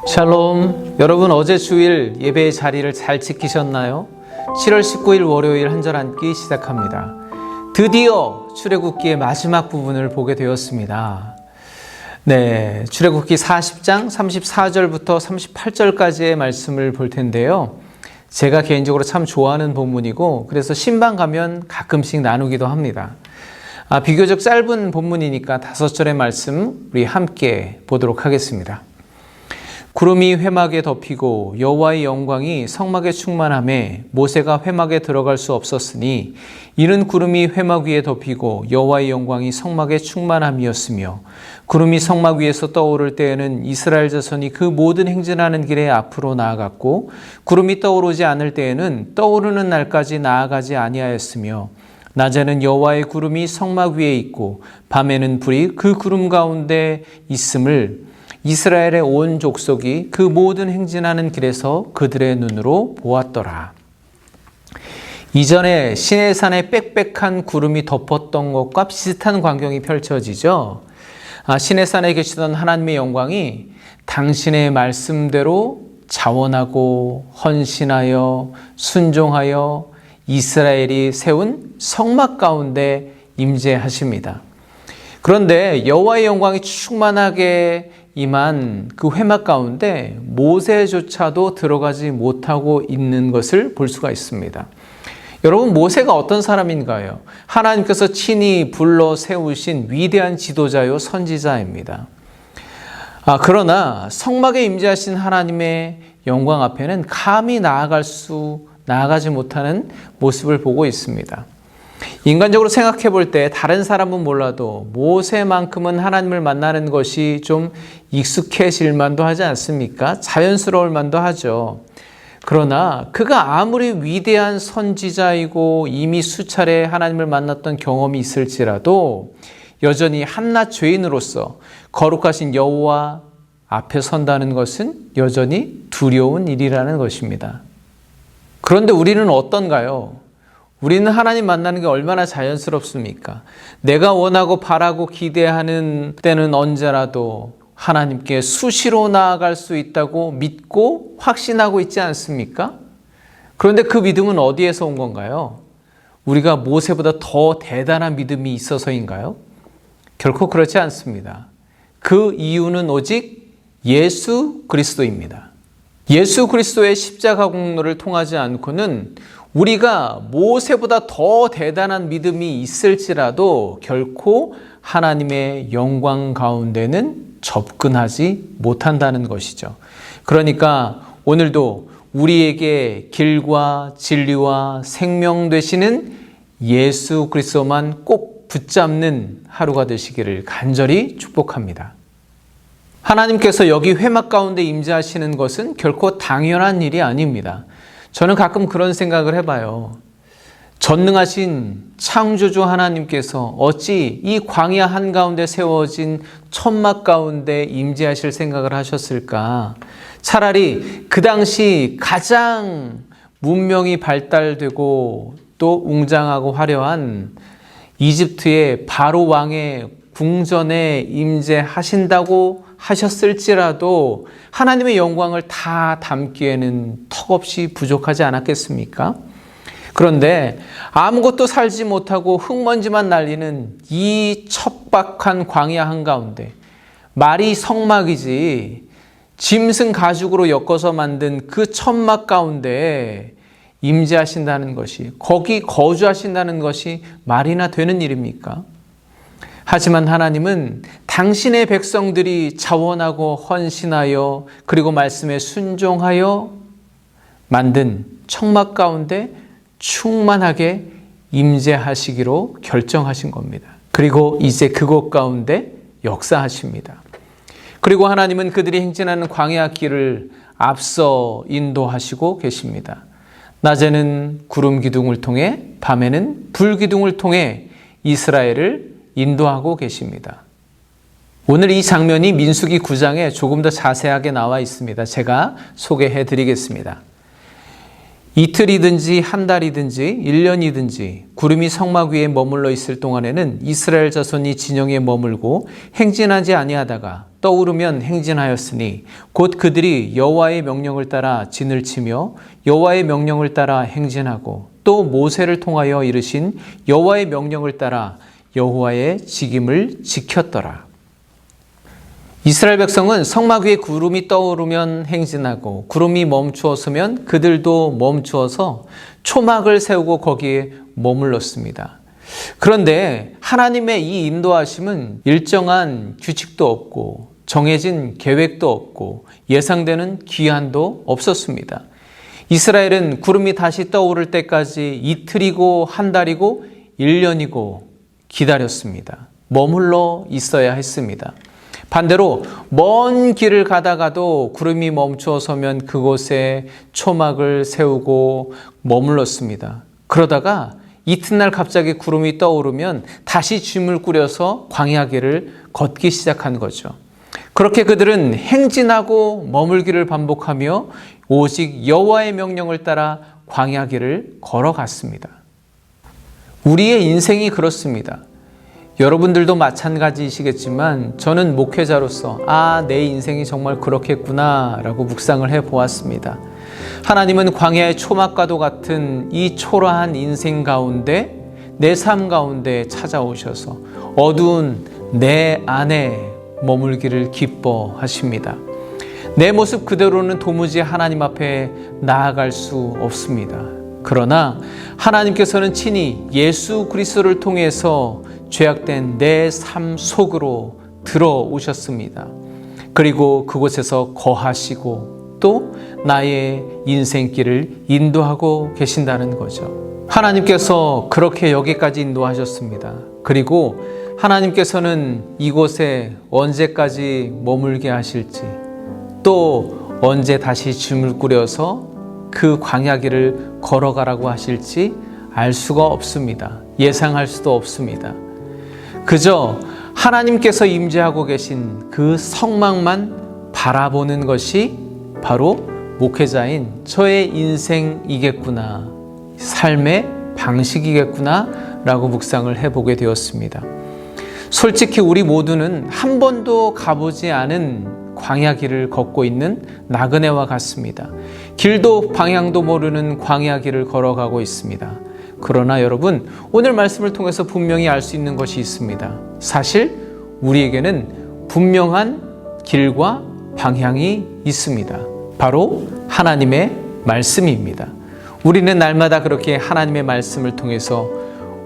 샬롬. 여러분, 어제 주일 예배의 자리를 잘 지키셨나요? 7월 19일 월요일 한절 앉기 시작합니다. 드디어 출애굽기의 마지막 부분을 보게 되었습니다. 네, 출애굽기 40장 34절부터 38절까지의 말씀을 볼 텐데요. 제가 개인적으로 참 좋아하는 본문이고, 그래서 신방 가면 가끔씩 나누기도 합니다. 비교적 짧은 본문이니까 5절의 말씀 우리 함께 보도록 하겠습니다. 구름이 회막에 덮이고 여호와의 영광이 성막에 충만하매 모세가 회막에 들어갈 수 없었으니 이는 구름이 회막 위에 덮이고 여호와의 영광이 성막에 충만함이었으며, 구름이 성막 위에서 떠오를 때에는 이스라엘 자손이 그 모든 행진하는 길에 앞으로 나아갔고, 구름이 떠오르지 않을 때에는 떠오르는 날까지 나아가지 아니하였으며, 낮에는 여호와의 구름이 성막 위에 있고 밤에는 불이 그 구름 가운데 있음을 이스라엘의 온 족속이 그 모든 행진하는 길에서 그들의 눈으로 보았더라. 이전에 시내산에 빽빽한 구름이 덮었던 것과 비슷한 광경이 펼쳐지죠. 시내산에 계시던 하나님의 영광이 당신의 말씀대로 자원하고 헌신하여 순종하여 이스라엘이 세운 성막 가운데 임재하십니다. 그런데 여호와의 영광이 충만하게 임한 그 회막 가운데 모세조차도 들어가지 못하고 있는 것을 볼 수가 있습니다. 여러분, 모세가 어떤 사람인가요? 하나님께서 친히 불러 세우신 위대한 지도자요 선지자입니다. 그러나 성막에 임재하신 하나님의 영광 앞에는 감히 나아가지 못하는 모습을 보고 있습니다. 인간적으로 생각해 볼 때 다른 사람은 몰라도 모세만큼은 하나님을 만나는 것이 좀 익숙해질 만도 하지 않습니까? 자연스러울 만도 하죠. 그러나 그가 아무리 위대한 선지자이고 이미 수차례 하나님을 만났던 경험이 있을지라도 여전히 한낱 죄인으로서 거룩하신 여호와 앞에 선다는 것은 여전히 두려운 일이라는 것입니다. 그런데 우리는 어떤가요? 우리는 하나님 만나는 게 얼마나 자연스럽습니까? 내가 원하고 바라고 기대하는 때는 언제라도 하나님께 수시로 나아갈 수 있다고 믿고 확신하고 있지 않습니까? 그런데 그 믿음은 어디에서 온 건가요? 우리가 모세보다 더 대단한 믿음이 있어서인가요? 결코 그렇지 않습니다. 그 이유는 오직 예수 그리스도입니다. 예수 그리스도의 십자가 공로를 통하지 않고는 우리가 모세보다 더 대단한 믿음이 있을지라도 결코 하나님의 영광 가운데는 접근하지 못한다는 것이죠. 그러니까 오늘도 우리에게 길과 진리와 생명 되시는 예수 그리스도만 꼭 붙잡는 하루가 되시기를 간절히 축복합니다. 하나님께서 여기 회막 가운데 임재하시는 것은 결코 당연한 일이 아닙니다. 저는 가끔 그런 생각을 해봐요. 전능하신 창조주 하나님께서 어찌 이 광야 한가운데 세워진 천막 가운데 임재하실 생각을 하셨을까? 차라리 그 당시 가장 문명이 발달되고 또 웅장하고 화려한 이집트의 바로 왕의 궁전에 임재하신다고 하셨을지라도 하나님의 영광을 다 담기에는 턱없이 부족하지 않았겠습니까? 그런데 아무것도 살지 못하고 흙먼지만 날리는 이 척박한 광야 한가운데 말이 성막이지 짐승 가죽으로 엮어서 만든 그 천막 가운데 임재하신다는 것이, 거기 거주하신다는 것이 말이나 되는 일입니까? 하지만 하나님은 당신의 백성들이 자원하고 헌신하여 그리고 말씀에 순종하여 만든 천막 가운데 충만하게 임재하시기로 결정하신 겁니다. 그리고 이제 그곳 가운데 역사하십니다. 그리고 하나님은 그들이 행진하는 광야 길을 앞서 인도하시고 계십니다. 낮에는 구름 기둥을 통해 밤에는 불 기둥을 통해 이스라엘을 인도하고 계십니다. 오늘 이 장면이 민수기 9장에 조금 더 자세하게 나와 있습니다. 제가 소개해 드리겠습니다. 이틀이든지 한 달이든지 1년이든지 구름이 성막 위에 머물러 있을 동안에는 이스라엘 자손이 진영에 머물고 행진하지 아니하다가 떠오르면 행진하였으니 곧 그들이 여호와의 명령을 따라 진을 치며 여호와의 명령을 따라 행진하고 또 모세를 통하여 이르신 여호와의 명령을 따라 여호와의 직임을 지켰더라. 이스라엘 백성은 성막 위에 구름이 떠오르면 행진하고 구름이 멈추었으면 그들도 멈추어서 초막을 세우고 거기에 머물렀습니다. 그런데 하나님의 이 인도하심은 일정한 규칙도 없고 정해진 계획도 없고 예상되는 기한도 없었습니다. 이스라엘은 구름이 다시 떠오를 때까지 이틀이고 한 달이고 1년이고 기다렸습니다. 머물러 있어야 했습니다. 반대로 먼 길을 가다가도 구름이 멈추어 서면 그곳에 초막을 세우고 머물렀습니다. 그러다가 이튿날 갑자기 구름이 떠오르면 다시 짐을 꾸려서 광야길을 걷기 시작한 거죠. 그렇게 그들은 행진하고 머물기를 반복하며 오직 여호와의 명령을 따라 광야길을 걸어갔습니다. 우리의 인생이 그렇습니다. 여러분들도 마찬가지이시겠지만 저는 목회자로서 내 인생이 정말 그렇겠구나 라고 묵상을 해보았습니다. 하나님은 광야의 초막과도 같은 이 초라한 인생 가운데 내 삶 가운데 찾아오셔서 어두운 내 안에 머물기를 기뻐하십니다. 내 모습 그대로는 도무지 하나님 앞에 나아갈 수 없습니다. 그러나 하나님께서는 친히 예수 그리스도를 통해서 죄악된 내 삶 속으로 들어오셨습니다. 그리고 그곳에서 거하시고 또 나의 인생길을 인도하고 계신다는 거죠. 하나님께서 그렇게 여기까지 인도하셨습니다. 그리고 하나님께서는 이곳에 언제까지 머물게 하실지 또 언제 다시 짐을 꾸려서 그 광야길을 걸어가라고 하실지 알 수가 없습니다. 예상할 수도 없습니다. 그저 하나님께서 임재하고 계신 그 성막만 바라보는 것이 바로 목회자인 저의 인생이겠구나, 삶의 방식이겠구나 라고 묵상을 해보게 되었습니다. 솔직히 우리 모두는 한 번도 가보지 않은 광야길을 걷고 있는 나그네와 같습니다. 길도 방향도 모르는 광야길을 걸어가고 있습니다. 그러나 여러분, 오늘 말씀을 통해서 분명히 알 수 있는 것이 있습니다. 사실 우리에게는 분명한 길과 방향이 있습니다. 바로 하나님의 말씀입니다. 우리는 날마다 그렇게 하나님의 말씀을 통해서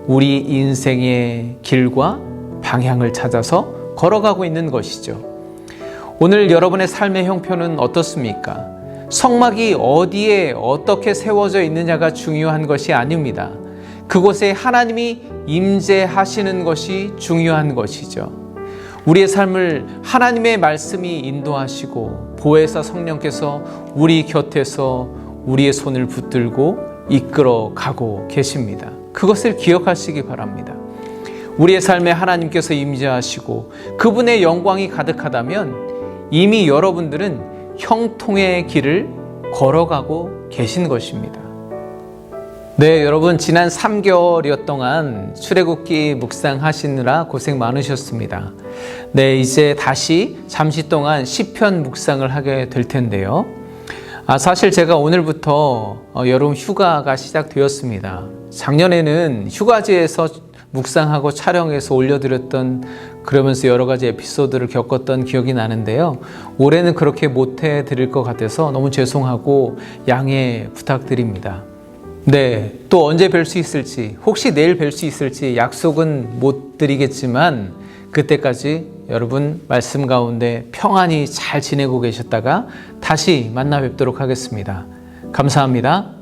우리 인생의 길과 방향을 찾아서 걸어가고 있는 것이죠. 오늘 여러분의 삶의 형편은 어떻습니까? 성막이 어디에 어떻게 세워져 있느냐가 중요한 것이 아닙니다. 그곳에 하나님이 임재하시는 것이 중요한 것이죠. 우리의 삶을 하나님의 말씀이 인도하시고 보혜사 성령께서 우리 곁에서 우리의 손을 붙들고 이끌어 가고 계십니다. 그것을 기억하시기 바랍니다. 우리의 삶에 하나님께서 임재하시고 그분의 영광이 가득하다면 이미 여러분들은 형통의 길을 걸어가고 계신 것입니다. 네, 여러분 지난 3개월여 동안 출애굽기 묵상하시느라 고생 많으셨습니다. 네, 이제 다시 잠시 동안 시편 묵상을 하게 될 텐데요. 사실 제가 오늘부터 여름 휴가가 시작되었습니다. 작년에는 휴가지에서 묵상하고 촬영해서 올려드렸던 그러면서 여러 가지 에피소드를 겪었던 기억이 나는데요. 올해는 그렇게 못해 드릴 것 같아서 너무 죄송하고 양해 부탁드립니다. 네, 또 언제 뵐 수 있을지, 혹시 내일 뵐 수 있을지 약속은 못 드리겠지만 그때까지 여러분 말씀 가운데 평안히 잘 지내고 계셨다가 다시 만나 뵙도록 하겠습니다. 감사합니다.